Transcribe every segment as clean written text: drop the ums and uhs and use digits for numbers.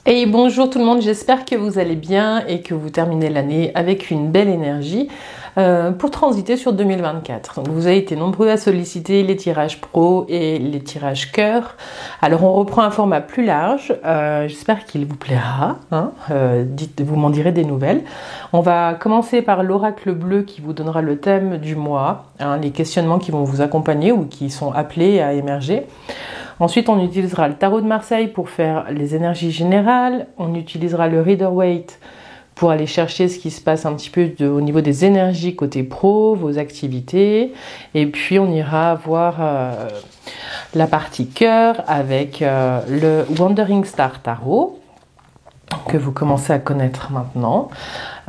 Et bonjour tout le monde, j'espère que vous allez bien et que vous terminez l'année avec une belle énergie pour transiter sur 2024. Donc vous avez été nombreux à solliciter les tirages pro et les tirages cœur. Alors on reprend un format plus large, j'espère qu'il vous plaira, hein. Vous m'en direz des nouvelles. On va commencer par l'oracle bleu qui vous donnera le thème du mois, hein, les questionnements qui vont vous accompagner ou qui sont appelés à émerger. Ensuite, on utilisera le tarot de Marseille pour faire les énergies générales. On utilisera le Rider-Waite pour aller chercher ce qui se passe un petit peu au niveau des énergies côté pro, vos activités. Et puis, on ira voir la partie cœur avec le Wandering Star Tarot que vous commencez à connaître maintenant.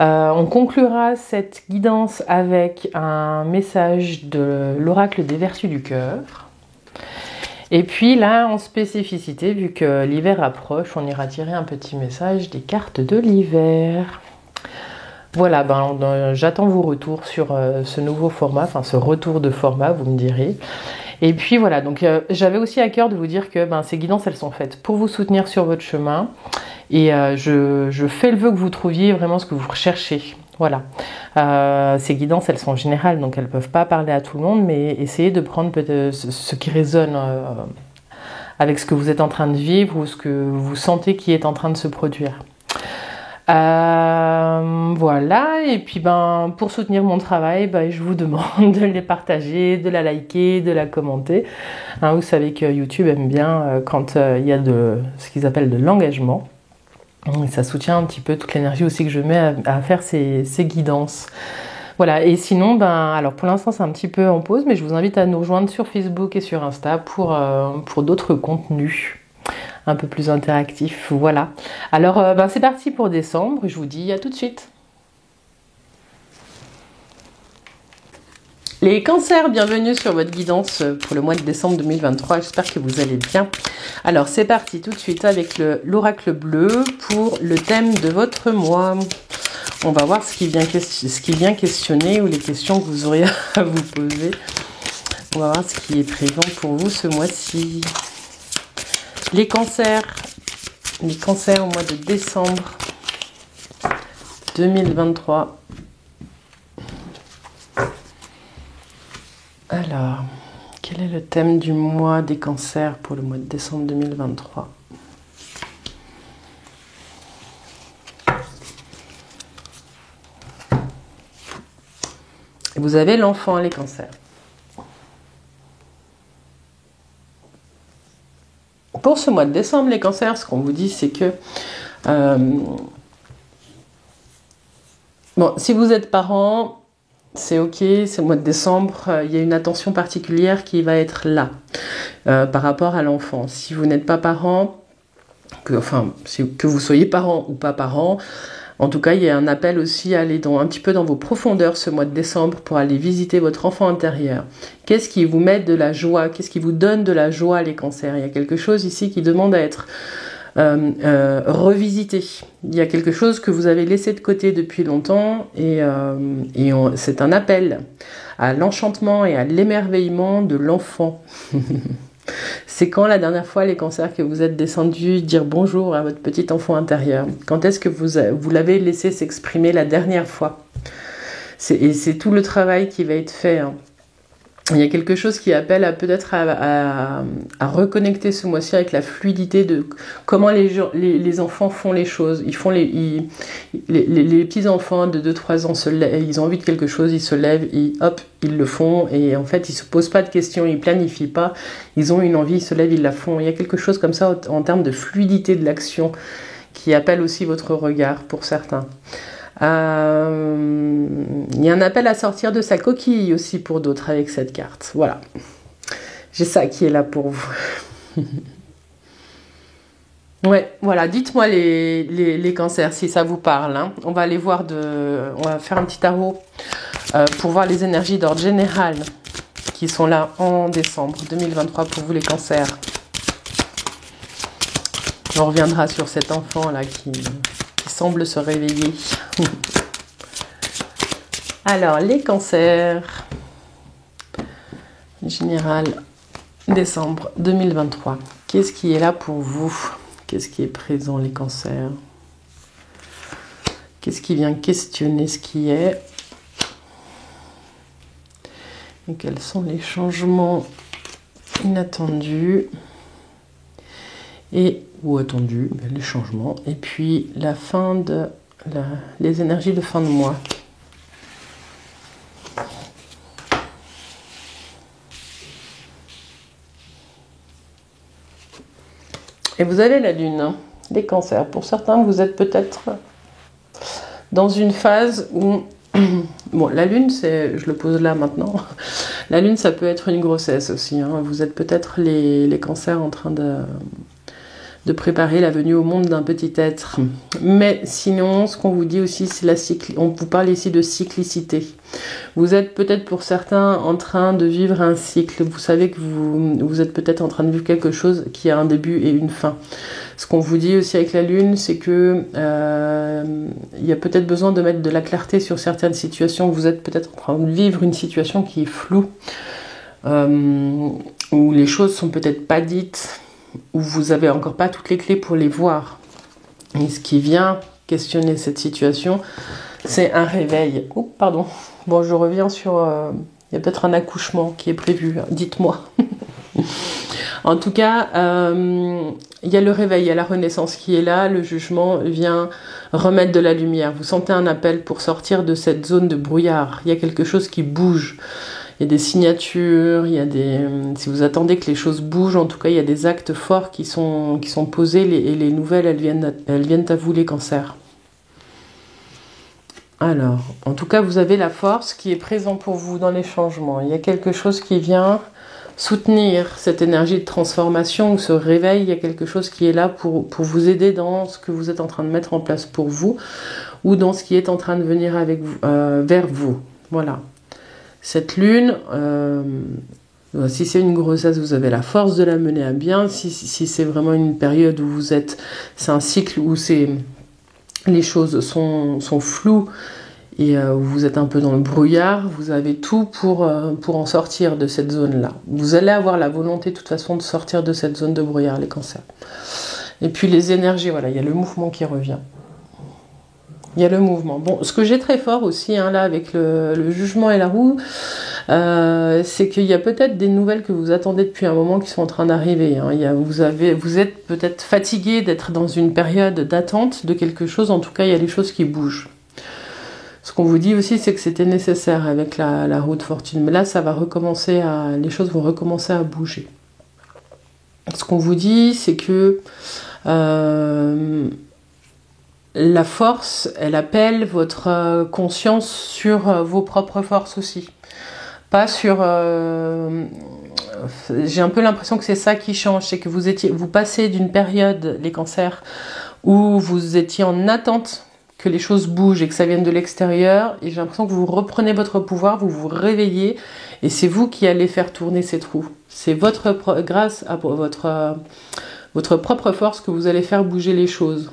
On conclura cette guidance avec un message de l'oracle des vertus du cœur. Et puis là, en spécificité, vu que l'hiver approche, on ira tirer un petit message des cartes de l'hiver. Voilà, j'attends vos retours sur ce nouveau format, enfin ce retour de format, vous me direz. Et puis voilà, donc j'avais aussi à cœur de vous dire que ces guidances, elles sont faites pour vous soutenir sur votre chemin. Et je fais le vœu que vous trouviez vraiment ce que vous recherchez. Voilà, ces guidances, elles sont générales, donc elles ne peuvent pas parler à tout le monde, mais essayez de prendre peut-être ce qui résonne avec ce que vous êtes en train de vivre ou ce que vous sentez qui est en train de se produire. Voilà, et puis pour soutenir mon travail, je vous demande de les partager, de la liker, de la commenter. Hein, vous savez que YouTube aime bien quand il y a ce qu'ils appellent de l'engagement. Et ça soutient un petit peu toute l'énergie aussi que je mets à faire ces guidances. Voilà, et sinon, alors pour l'instant c'est un petit peu en pause, mais je vous invite à nous rejoindre sur Facebook et sur Insta pour d'autres contenus un peu plus interactifs. Voilà, alors c'est parti pour décembre, je vous dis à tout de suite. Les cancers, bienvenue sur votre guidance pour le mois de décembre 2023, j'espère que vous allez bien. Alors c'est parti tout de suite avec l'oracle bleu pour le thème de votre mois. On va voir ce qui vient questionner ou les questions que vous aurez à vous poser. On va voir ce qui est présent pour vous ce mois-ci. Les cancers au mois de décembre 2023. Alors, quel est le thème du mois des cancers pour le mois de décembre 2023 ? Vous avez l'enfant, les cancers. Pour ce mois de décembre, les cancers, ce qu'on vous dit, c'est que si vous êtes parent, c'est ok, c'est le mois de décembre, il y a une attention particulière qui va être là par rapport à l'enfant. Si vous n'êtes pas parent, que vous soyez parent ou pas parent, en tout cas, il y a un appel aussi à aller un petit peu dans vos profondeurs ce mois de décembre pour aller visiter votre enfant intérieur. Qu'est-ce qui vous met de la joie? Qu'est-ce qui vous donne de la joie, les cancers? Il y a quelque chose ici qui demande à être revisité. Il y a quelque chose que vous avez laissé de côté depuis longtemps et c'est un appel à l'enchantement et à l'émerveillement de l'enfant. C'est quand la dernière fois, les cancers, que vous êtes descendus dire bonjour à votre petit enfant intérieur? Quand est-ce que vous l'avez laissé s'exprimer la dernière fois? C'est tout le travail qui va être fait, hein. Il y a quelque chose qui appelle peut-être à reconnecter ce mois-ci avec la fluidité de comment les enfants font les choses. Les petits-enfants de 2-3 ans se lèvent, ils ont envie de quelque chose, ils se lèvent, ils le font. Et en fait, ils ne se posent pas de questions, ils ne planifient pas. Ils ont une envie, ils se lèvent, ils la font. Il y a quelque chose comme ça en termes de fluidité de l'action qui appelle aussi votre regard pour certains. Il y a un appel à sortir de sa coquille aussi pour d'autres avec cette carte. Voilà. J'ai ça qui est là pour vous. Ouais, voilà. Dites-moi les cancers si ça vous parle, hein. On va aller voir on va faire un petit tarot pour voir les énergies d'ordre général qui sont là en décembre 2023 pour vous, les cancers. On reviendra sur cet enfant là qui semble se réveiller. Alors, les cancers, général, décembre 2023. Qu'est-ce qui est là pour vous? Qu'est-ce qui est présent, les cancers? Qu'est-ce qui vient questionner ce qui est? Et quels sont les changements inattendus ou attendus, les changements. Et puis la fin de les énergies de fin de mois. Et vous avez la lune, hein, les cancers. Pour certains, vous êtes peut-être dans une phase où... Bon, la lune, je le pose là maintenant. La lune, ça peut être une grossesse aussi. Hein. Vous êtes peut-être les cancers en train de préparer la venue au monde d'un petit être. Mais sinon, ce qu'on vous dit aussi, c'est on vous parle ici de cyclicité. Vous êtes peut-être pour certains en train de vivre un cycle. Vous savez que vous êtes peut-être en train de vivre quelque chose qui a un début et une fin. Ce qu'on vous dit aussi avec la lune, c'est que il y a peut-être besoin de mettre de la clarté sur certaines situations. Vous êtes peut-être en train de vivre une situation qui est floue, où les choses sont peut-être pas dites, où vous avez encore pas toutes les clés pour les voir. Et ce qui vient questionner cette situation, c'est un réveil. Oh, pardon. Bon, je reviens sur... il y a peut-être un accouchement qui est prévu. Dites-moi. En tout cas, il y a le réveil, il y a la renaissance qui est là. Le jugement vient remettre de la lumière. Vous sentez un appel pour sortir de cette zone de brouillard. Il y a quelque chose qui bouge. Il y a des signatures, il y a des... Si vous attendez que les choses bougent, en tout cas, il y a des actes forts qui sont posés et les nouvelles, elles viennent à vous, les cancers. Alors, en tout cas, vous avez la force qui est présente pour vous dans les changements. Il y a quelque chose qui vient soutenir cette énergie de transformation ou ce réveil. Il y a quelque chose qui est là pour vous aider dans ce que vous êtes en train de mettre en place pour vous ou dans ce qui est en train de venir avec vous, vers vous. Voilà. Cette lune, si c'est une grossesse, vous avez la force de la mener à bien. Si c'est vraiment une période où c'est un cycle où les choses sont floues et où vous êtes un peu dans le brouillard, vous avez tout pour en sortir de cette zone-là. Vous allez avoir la volonté de toute façon de sortir de cette zone de brouillard, les cancers. Et puis les énergies, voilà, il y a le mouvement qui revient. Il y a le mouvement. Bon, ce que j'ai très fort aussi, hein, là, avec le jugement et la roue, c'est qu'il y a peut-être des nouvelles que vous attendez depuis un moment qui sont en train d'arriver. Hein. Vous êtes peut-être fatigué d'être dans une période d'attente de quelque chose. En tout cas, il y a des choses qui bougent. Ce qu'on vous dit aussi, c'est que c'était nécessaire avec la roue de fortune. Mais là, ça va recommencer les choses vont recommencer à bouger. Ce qu'on vous dit, c'est que... la force, elle appelle votre conscience sur vos propres forces aussi. Pas sur... J'ai un peu l'impression que c'est ça qui change. C'est que vous passez d'une période, les cancers, où vous étiez en attente que les choses bougent et que ça vienne de l'extérieur. Et j'ai l'impression que vous reprenez votre pouvoir, vous vous réveillez. Et c'est vous qui allez faire tourner cette roue. C'est grâce à votre propre force que vous allez faire bouger les choses.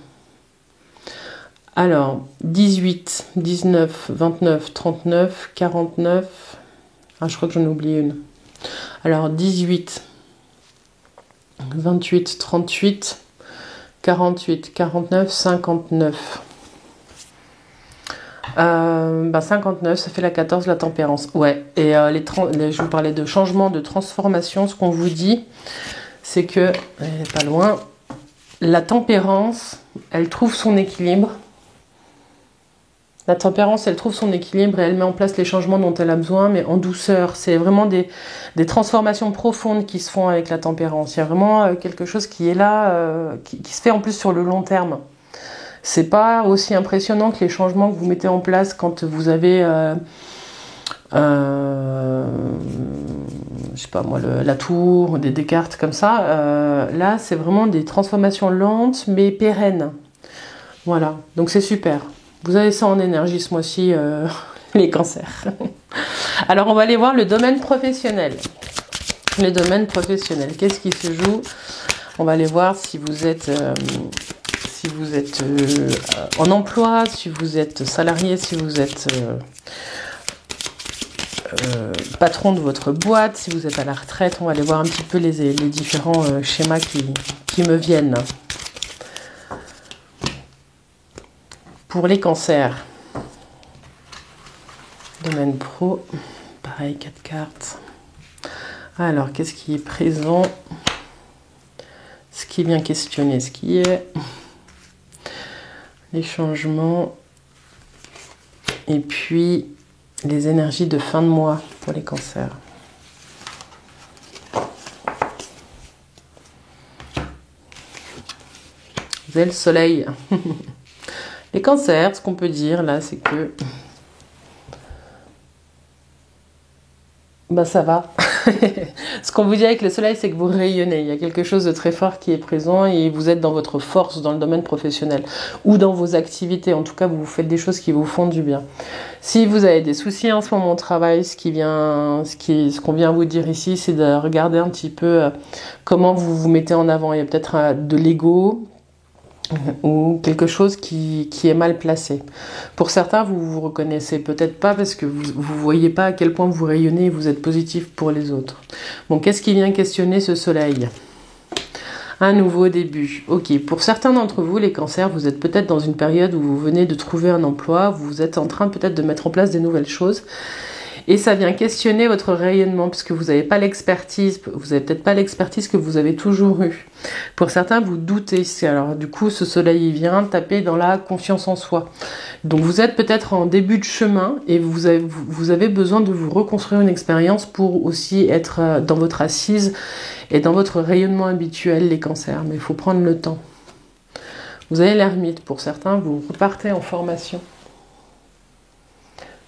Alors, 18, 19, 29, 39, 49... Ah, je crois que j'en ai oublié une. Alors, 18, 28, 38, 48, 49, 59. 59, ça fait la 14, la tempérance. Ouais, et je vous parlais de changement, de transformation. Ce qu'on vous dit, c'est que, elle n'est pas loin, la tempérance, elle trouve son équilibre. La tempérance, elle trouve son équilibre et elle met en place les changements dont elle a besoin, mais en douceur. C'est vraiment des transformations profondes qui se font avec la tempérance. Il y a vraiment quelque chose qui est là, qui se fait en plus sur le long terme. C'est pas aussi impressionnant que les changements que vous mettez en place quand vous avez, je sais pas moi, la tour, des cartes comme ça. Là, c'est vraiment des transformations lentes mais pérennes. Voilà, donc c'est super. Vous avez ça en énergie ce mois-ci, les cancers. Alors, on va aller voir le domaine professionnel. Le domaine professionnel, qu'est-ce qui se joue? On va aller voir si vous êtes en emploi, si vous êtes salarié, si vous êtes patron de votre boîte, si vous êtes à la retraite. On va aller voir un petit peu les différents schémas qui me viennent. Pour les cancers, domaine pro, pareil, 4 cartes. Alors, qu'est-ce qui est présent? Ce qui vient questionner, ce qui est les changements et puis les énergies de fin de mois pour les cancers. Vous avez le soleil. Les cancers, ce qu'on peut dire là, c'est que ça va. Ce qu'on vous dit avec le soleil, c'est que vous rayonnez. Il y a quelque chose de très fort qui est présent et vous êtes dans votre force dans le domaine professionnel ou dans vos activités. En tout cas, vous faites des choses qui vous font du bien. Si vous avez des soucis en ce moment au travail, ce qu'on vient vous dire ici, c'est de regarder un petit peu comment vous vous mettez en avant. Il y a peut-être de l'ego ou quelque chose qui est mal placé. Pour certains, vous vous reconnaissez peut-être pas parce que vous voyez pas à quel point vous rayonnez et vous êtes positif pour les autres. Bon, qu'est-ce qui vient questionner ce soleil? Un nouveau début. Ok, pour certains d'entre vous, les cancers, vous êtes peut-être dans une période où vous venez de trouver un emploi, vous êtes en train peut-être de mettre en place des nouvelles choses. Et ça vient questionner votre rayonnement puisque vous n'avez pas l'expertise, vous n'avez peut-être pas l'expertise que vous avez toujours eue. Pour certains, vous doutez. Alors du coup, ce soleil il vient taper dans la confiance en soi. Donc vous êtes peut-être en début de chemin et vous avez besoin de vous reconstruire une expérience pour aussi être dans votre assise et dans votre rayonnement habituel, les cancers. Mais il faut prendre le temps. Vous avez l'ermite. Pour certains, vous repartez en formation.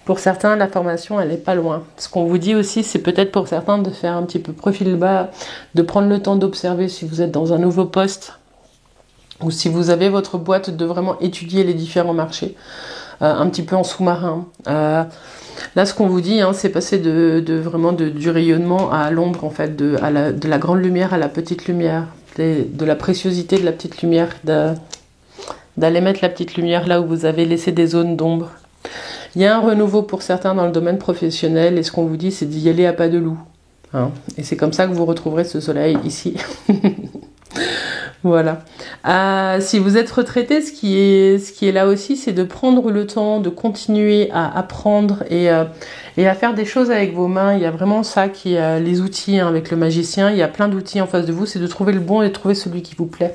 Pour certains, la formation, elle n'est pas loin. Ce qu'on vous dit aussi, c'est peut-être pour certains de faire un petit peu profil bas, de prendre le temps d'observer si vous êtes dans un nouveau poste ou si vous avez votre boîte, de vraiment étudier les différents marchés, un petit peu en sous-marin. Là, ce qu'on vous dit, c'est passer vraiment du rayonnement à l'ombre, en fait, de la grande lumière à la petite lumière, de la préciosité de la petite lumière, d'aller mettre la petite lumière là où vous avez laissé des zones d'ombre. Il y a un renouveau pour certains dans le domaine professionnel et ce qu'on vous dit, c'est d'y aller à pas de loup. Et c'est comme ça que vous retrouverez ce soleil ici. Voilà. Si vous êtes retraité, ce qui est là aussi, c'est de prendre le temps, de continuer à apprendre et à faire des choses avec vos mains. Il y a vraiment ça qui est les outils avec le magicien. Il y a plein d'outils en face de vous. C'est de trouver le bon et de trouver celui qui vous plaît.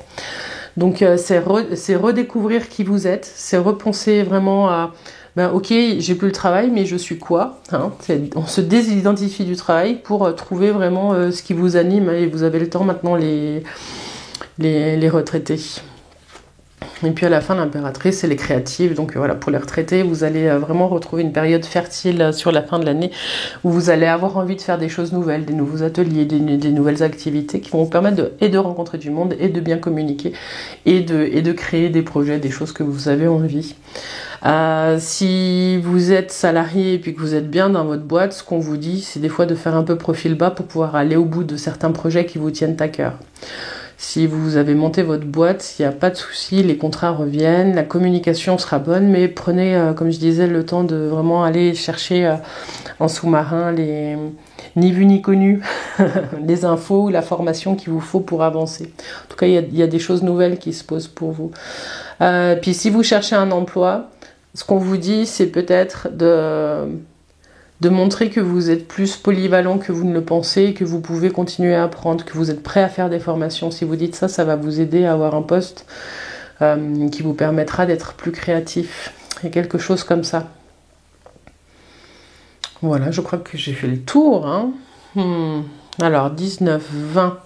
Donc c'est redécouvrir qui vous êtes. C'est repenser vraiment à... ok, j'ai plus le travail, mais je suis quoi? On se désidentifie du travail pour trouver vraiment ce qui vous anime et vous avez le temps maintenant, les retraités. Et puis à la fin, l'impératrice, c'est les créatives. Donc voilà, pour les retraités, vous allez vraiment retrouver une période fertile sur la fin de l'année où vous allez avoir envie de faire des choses nouvelles, des nouveaux ateliers, des nouvelles activités qui vont vous permettre de rencontrer du monde et de bien communiquer et de créer des projets, des choses que vous avez envie. Si vous êtes salarié et puis que vous êtes bien dans votre boîte, ce qu'on vous dit, c'est des fois de faire un peu profil bas pour pouvoir aller au bout de certains projets qui vous tiennent à cœur. Si vous avez monté votre boîte, il n'y a pas de souci, les contrats reviennent, la communication sera bonne, mais prenez, comme je disais, le temps de vraiment aller chercher en sous-marin ni vu ni connu, les infos ou la formation qu'il vous faut pour avancer. En tout cas, il y a des choses nouvelles qui se posent pour vous. Puis si vous cherchez un emploi, ce qu'on vous dit, c'est peut-être de montrer que vous êtes plus polyvalent que vous ne le pensez, que vous pouvez continuer à apprendre, que vous êtes prêt à faire des formations. Si vous dites ça, ça va vous aider à avoir un poste qui vous permettra d'être plus créatif. Et quelque chose comme ça. Voilà, je crois que j'ai fait le tour. Alors, 19, 20,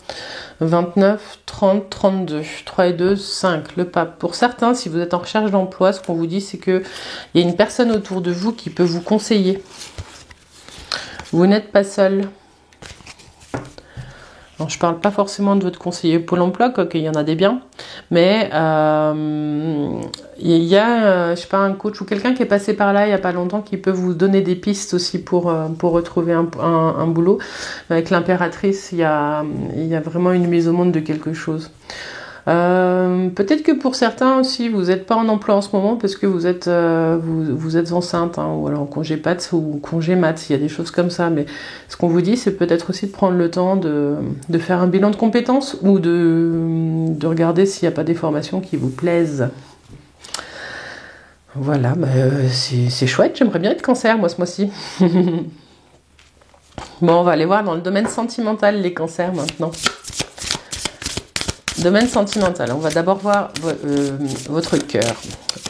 29, 30, 32, 3 et 2, 5, le pape. Pour certains, si vous êtes en recherche d'emploi, ce qu'on vous dit, c'est qu'il y a une personne autour de vous qui peut vous conseiller. Vous n'êtes pas seul. Alors, je ne parle pas forcément de votre conseiller Pôle emploi, quoique il y en a des biens, mais il y a, je sais pas, un coach ou quelqu'un qui est passé par là il n'y a pas longtemps qui peut vous donner des pistes aussi pour retrouver un boulot. Avec l'impératrice, il y a vraiment une mise au monde de quelque chose. Peut-être que pour certains aussi, vous n'êtes pas en emploi en ce moment parce que vous êtes enceinte, ou alors en congé PATS ou congé mat, il y a des choses comme ça. Mais ce qu'on vous dit, c'est peut-être aussi de prendre le temps de faire un bilan de compétences ou de regarder s'il n'y a pas des formations qui vous plaisent. Voilà, bah, c'est chouette, j'aimerais bien être cancer, moi, ce mois-ci. Bon, on va aller voir dans le domaine sentimental les cancers maintenant. Domaine sentimental, on va d'abord voir votre cœur.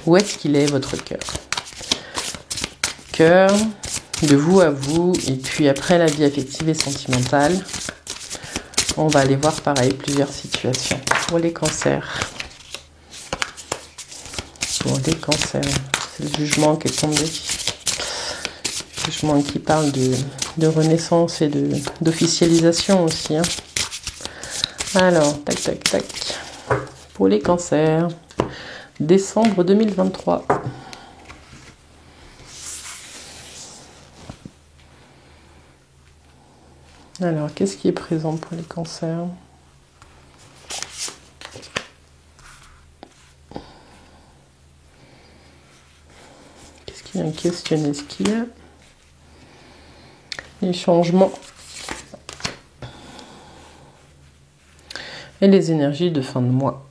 Où est-ce qu'il est, votre cœur? Cœur, de vous à vous, et puis après la vie affective et sentimentale. On va aller voir pareil plusieurs situations pour les cancers. Pour les cancers, c'est le jugement qui est tombé. Le jugement qui parle de renaissance et d'officialisation aussi. Hein. Alors, tac, tac, tac. Pour les cancers, décembre 2023. Alors, qu'est-ce qui est présent pour les cancers? Qu'est-ce qui vient questionner ce qu'il y a? Les changements. Et les énergies de fin de mois.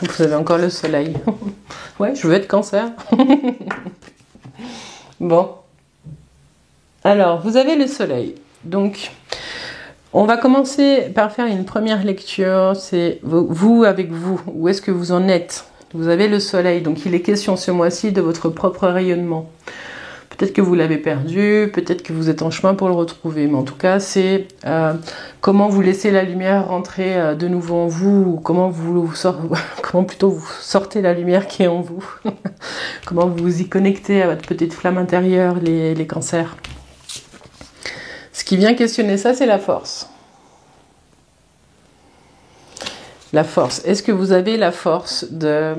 Vous avez encore le soleil. Ouais, je veux être cancer. Bon. Alors, vous avez le soleil. Donc, on va commencer par faire une première lecture. C'est vous avec vous. Où est-ce que vous en êtes? Vous avez le soleil. Donc, il est question ce mois-ci de votre propre rayonnement. Peut-être que vous l'avez perdu, peut-être que vous êtes en chemin pour le retrouver. Mais en tout cas, c'est comment vous laissez la lumière rentrer de nouveau en vous, ou comment plutôt vous sortez la lumière qui est en vous. Comment vous vous y connectez à votre petite flamme intérieure, les cancers. Ce qui vient questionner ça, c'est la force. La force. Est-ce que vous avez la force de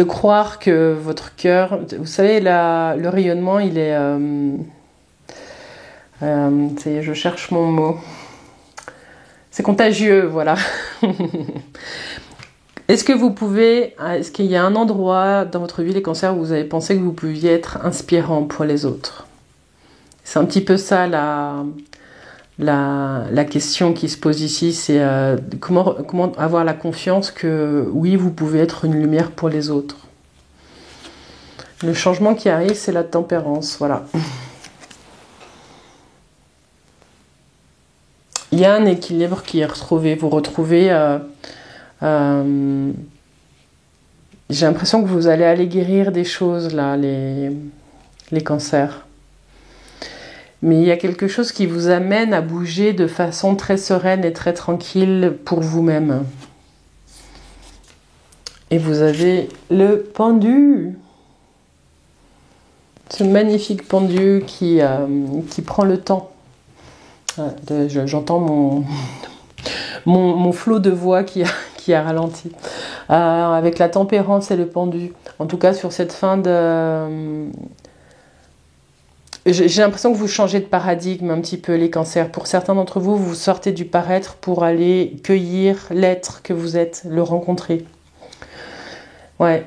croire que votre cœur... Vous savez, le rayonnement, il est... je cherche mon mot. C'est contagieux, voilà. Est-ce qu'il y a un endroit dans votre vie, les cancers, où vous avez pensé que vous pouviez être inspirant pour les autres? C'est un petit peu ça la question qui se pose ici, c'est comment avoir la confiance que oui, vous pouvez être une lumière pour les autres. Le changement qui arrive, c'est la tempérance, voilà. Il y a un équilibre qui est retrouvé. Vous retrouvez... j'ai l'impression que vous allez guérir des choses, là, les cancers. Mais il y a quelque chose qui vous amène à bouger de façon très sereine et très tranquille pour vous-même. Et vous avez le pendu. Ce magnifique pendu qui prend le temps. J'entends mon flot de voix qui a ralenti. Avec la tempérance et le pendu. En tout cas, sur cette fin de... J'ai l'impression que vous changez de paradigme un petit peu, les cancers. Pour certains d'entre vous, vous sortez du paraître pour aller cueillir l'être que vous êtes, le rencontrer. Ouais.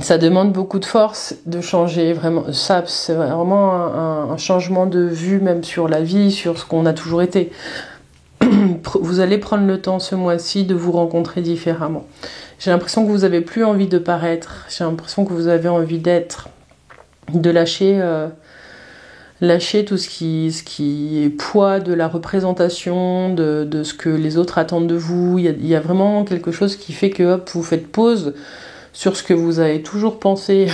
Ça demande beaucoup de force de changer, vraiment. Ça, c'est vraiment un changement de vue, même sur la vie, sur ce qu'on a toujours été. Vous allez prendre le temps ce mois-ci de vous rencontrer différemment. J'ai l'impression que vous n'avez plus envie de paraître. J'ai l'impression que vous avez envie d'être, de lâcher tout ce qui est poids de la représentation, de ce que les autres attendent de vous. Il y a vraiment quelque chose qui fait que hop, vous faites pause sur ce que vous avez toujours pensé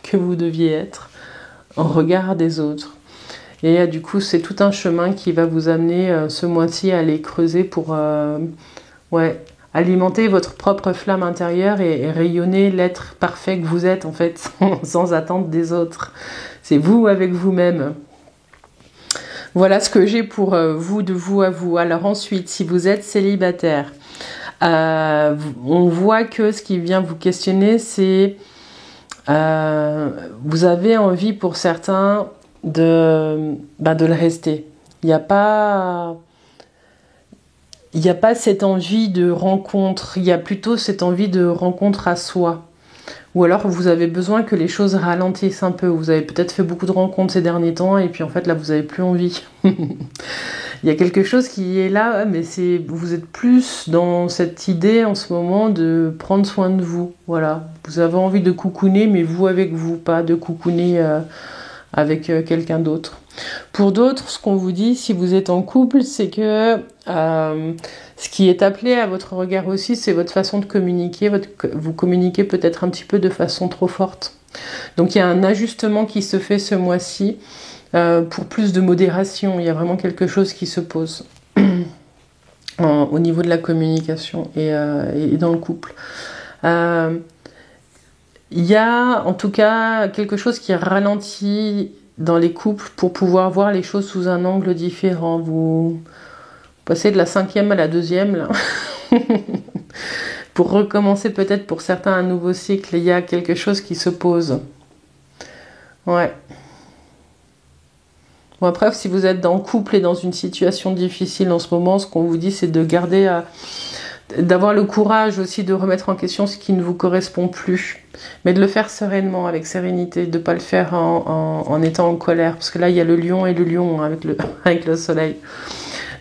que vous deviez être en regard des autres. Et du coup, c'est tout un chemin qui va vous amener ce mois-ci à aller creuser pour alimenter votre propre flamme intérieure et rayonner l'être parfait que vous êtes, en fait, sans attente des autres. C'est vous avec vous-même. Voilà ce que j'ai pour vous, de vous à vous. Alors ensuite, si vous êtes célibataire, on voit que ce qui vient vous questionner, c'est vous avez envie pour certains de le rester. Il n'y a pas... il n'y a pas cette envie de rencontre, il y a plutôt cette envie de rencontre à soi. Ou alors vous avez besoin que les choses ralentissent un peu. Vous avez peut-être fait beaucoup de rencontres ces derniers temps et puis en fait là vous n'avez plus envie. Il y a quelque chose qui est là, mais vous êtes plus dans cette idée en ce moment de prendre soin de vous. Voilà, vous avez envie de coucouner, mais vous avec vous, pas de coucouner avec quelqu'un d'autre. Pour d'autres, ce qu'on vous dit, si vous êtes en couple, c'est que ce qui est appelé à votre regard aussi, c'est votre façon de communiquer. Vous communiquez peut-être un petit peu de façon trop forte. Donc il y a un ajustement qui se fait ce mois-ci pour plus de modération. Il y a vraiment quelque chose qui se pose au niveau de la communication et dans le couple. Il y a en tout cas quelque chose qui ralentit dans les couples pour pouvoir voir les choses sous un angle différent. Vous passez de la 5e à la 2e là. Pour recommencer peut-être pour certains un nouveau cycle, il y a quelque chose qui se pose. Ouais. Bon, après, si vous êtes dans le couple et dans une situation difficile en ce moment, ce qu'on vous dit, c'est de garder, d'avoir le courage aussi de remettre en question ce qui ne vous correspond plus, mais de le faire sereinement, avec sérénité, de ne pas le faire en étant en colère, parce que là, il y a le lion et le lion avec le soleil.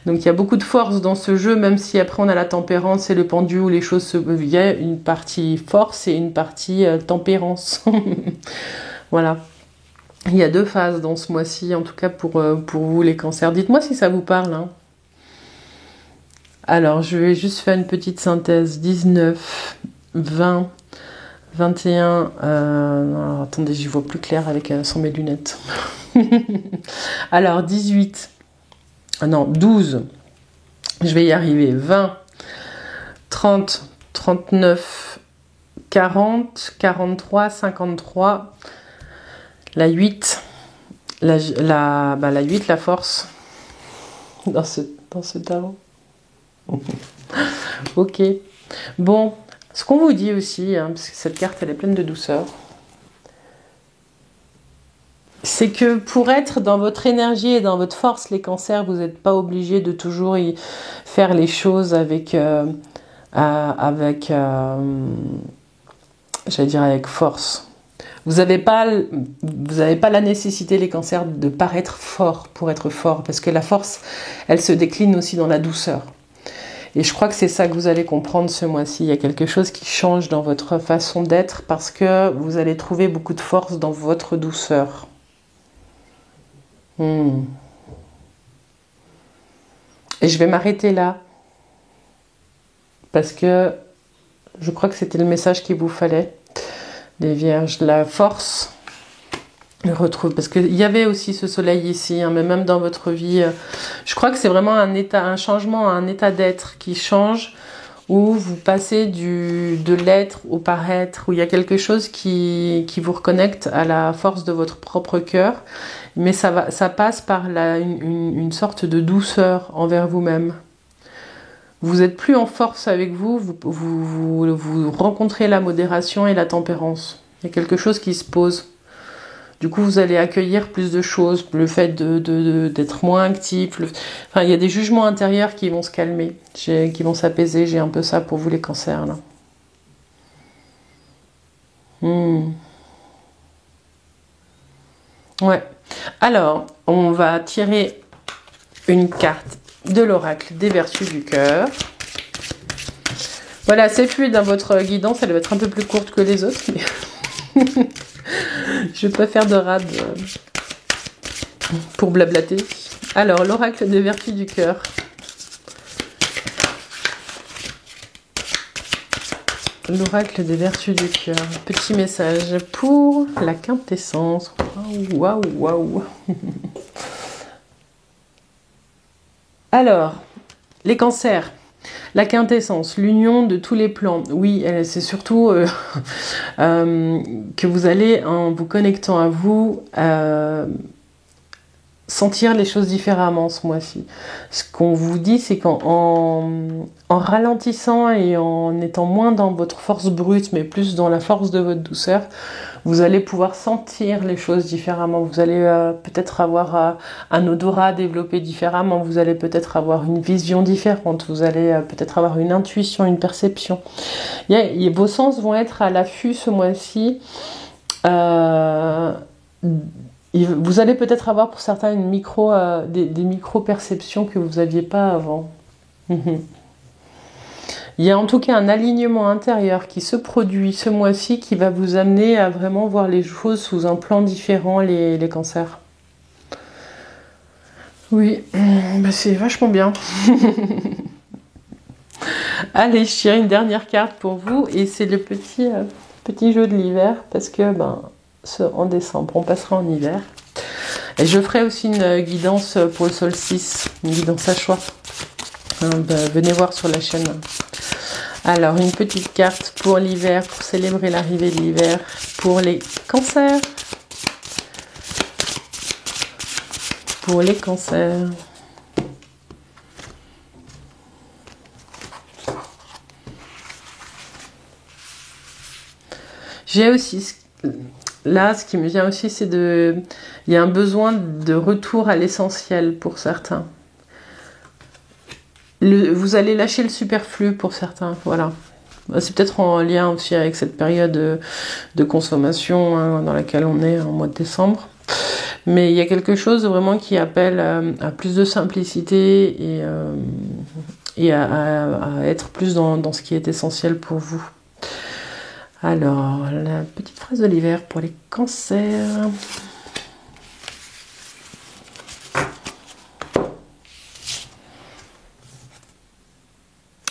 Donc il y a beaucoup de force dans ce jeu, même si après on a la tempérance et le pendu où les choses se... Il y a une partie force et une partie tempérance. Voilà. Il y a 2 phases dans ce mois-ci, en tout cas pour vous les cancers. Dites-moi si ça vous parle. Hein. Alors, je vais juste faire une petite synthèse. 19, 20, 21... alors, attendez, j'y vois plus clair sans mes lunettes. Alors, 18... non, 12, je vais y arriver, 20, 30, 39, 40, 43, 53, la 8, la 8, la force, dans ce tarot. Ok, bon, ce qu'on vous dit aussi, hein, parce que cette carte, elle est pleine de douceur, c'est que pour être dans votre énergie et dans votre force, les cancers, vous n'êtes pas obligés de toujours y faire les choses avec force. Vous n'avez pas la nécessité, les cancers, de paraître fort pour être fort, parce que la force, elle se décline aussi dans la douceur. Et je crois que c'est ça que vous allez comprendre ce mois-ci. Il y a quelque chose qui change dans votre façon d'être, parce que vous allez trouver beaucoup de force dans votre douceur. Et je vais m'arrêter là parce que je crois que c'était le message qu'il vous fallait, les vierges, la force retrouve, parce qu'il y avait aussi ce soleil ici, hein, mais même dans votre vie, je crois que c'est vraiment un changement, un état d'être qui change, où vous passez de l'être au paraître, où il y a quelque chose qui vous reconnecte à la force de votre propre cœur, mais ça passe par une sorte de douceur envers vous-même. Vous êtes plus en force avec vous rencontrez la modération et la tempérance. Il y a quelque chose qui se pose. Du coup, vous allez accueillir plus de choses, le fait d'être moins actif. Enfin, il y a des jugements intérieurs qui vont se calmer, qui vont s'apaiser. J'ai un peu ça pour vous les cancers, là. Ouais. Alors, on va tirer une carte de l'oracle des vertus du cœur. Voilà, c'est fluide dans votre guidance. Elle va être un peu plus courte que les autres, mais... je ne vais pas faire de rade pour blablater. Alors, l'oracle des vertus du cœur. L'oracle des vertus du cœur. Petit message pour la quintessence. Waouh, waouh. Alors, les cancers. La quintessence, l'union de tous les plans. Oui, c'est surtout que vous allez, en vous connectant à vous, sentir les choses différemment ce mois-ci. Ce qu'on vous dit, c'est en ralentissant et en étant moins dans votre force brute, mais plus dans la force de votre douceur, vous allez pouvoir sentir les choses différemment. Vous allez peut-être avoir un odorat développé différemment. Vous allez peut-être avoir une vision différente. Vous allez peut-être avoir une intuition, une perception. Vos sens vont être à l'affût ce mois-ci. Vous allez peut-être avoir pour certains des micro-perceptions que vous n'aviez pas avant. Il y a en tout cas un alignement intérieur qui se produit ce mois-ci qui va vous amener à vraiment voir les choses sous un plan différent, les cancers. Oui, bah c'est vachement bien. Allez, je tire une dernière carte pour vous et c'est le petit jeu de l'hiver parce que en décembre, on passera en hiver. Et je ferai aussi une guidance pour le solstice, une guidance à choix. Venez voir sur la chaîne. Alors, une petite carte pour l'hiver, pour célébrer l'arrivée de l'hiver, pour les cancers. Pour les cancers. J'ai aussi... Là, ce qui me vient aussi, c'est il y a un besoin de retour à l'essentiel pour certains. Vous allez lâcher le superflu pour certains, voilà. C'est peut-être en lien aussi avec cette période de consommation dans laquelle on est en mois de décembre. Mais il y a quelque chose vraiment qui appelle à plus de simplicité et à être plus dans ce qui est essentiel pour vous. Alors, la petite phrase de l'hiver pour les cancers.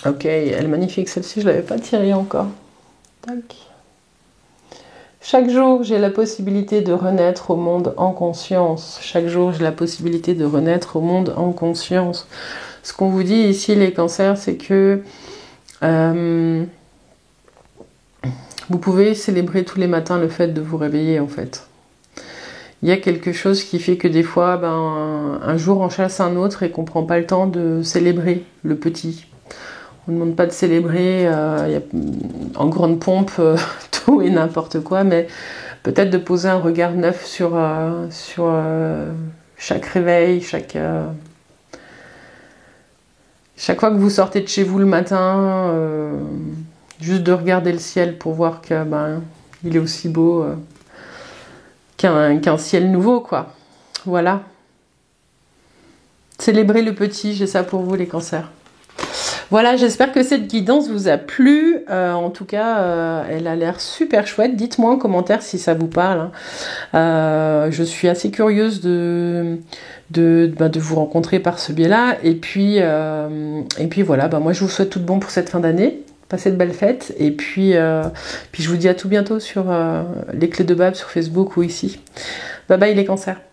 Ok, elle est magnifique, celle-ci, je ne l'avais pas tirée encore. Tac. Chaque jour, j'ai la possibilité de renaître au monde en conscience. Chaque jour, j'ai la possibilité de renaître au monde en conscience. Ce qu'on vous dit ici, les cancers, c'est que... vous pouvez célébrer tous les matins le fait de vous réveiller, en fait. Il y a quelque chose qui fait que des fois, un jour en chasse un autre et qu'on ne prend pas le temps de célébrer le petit. On ne demande pas de célébrer en grande pompe tout et n'importe quoi, mais peut-être de poser un regard neuf sur chaque réveil, chaque fois que vous sortez de chez vous le matin... juste de regarder le ciel pour voir que il est aussi beau qu'un ciel nouveau, quoi. Voilà. Célébrez le petit, j'ai ça pour vous, les cancers. Voilà, j'espère que cette guidance vous a plu. En tout cas, elle a l'air super chouette. Dites-moi en commentaire si ça vous parle. Je suis assez curieuse de vous rencontrer par ce biais-là. Et puis voilà, moi je vous souhaite tout de bon pour cette fin d'année. Passez de belles fêtes. Et puis je vous dis à tout bientôt sur les clés de Bab sur Facebook ou ici. Bye bye les cancers.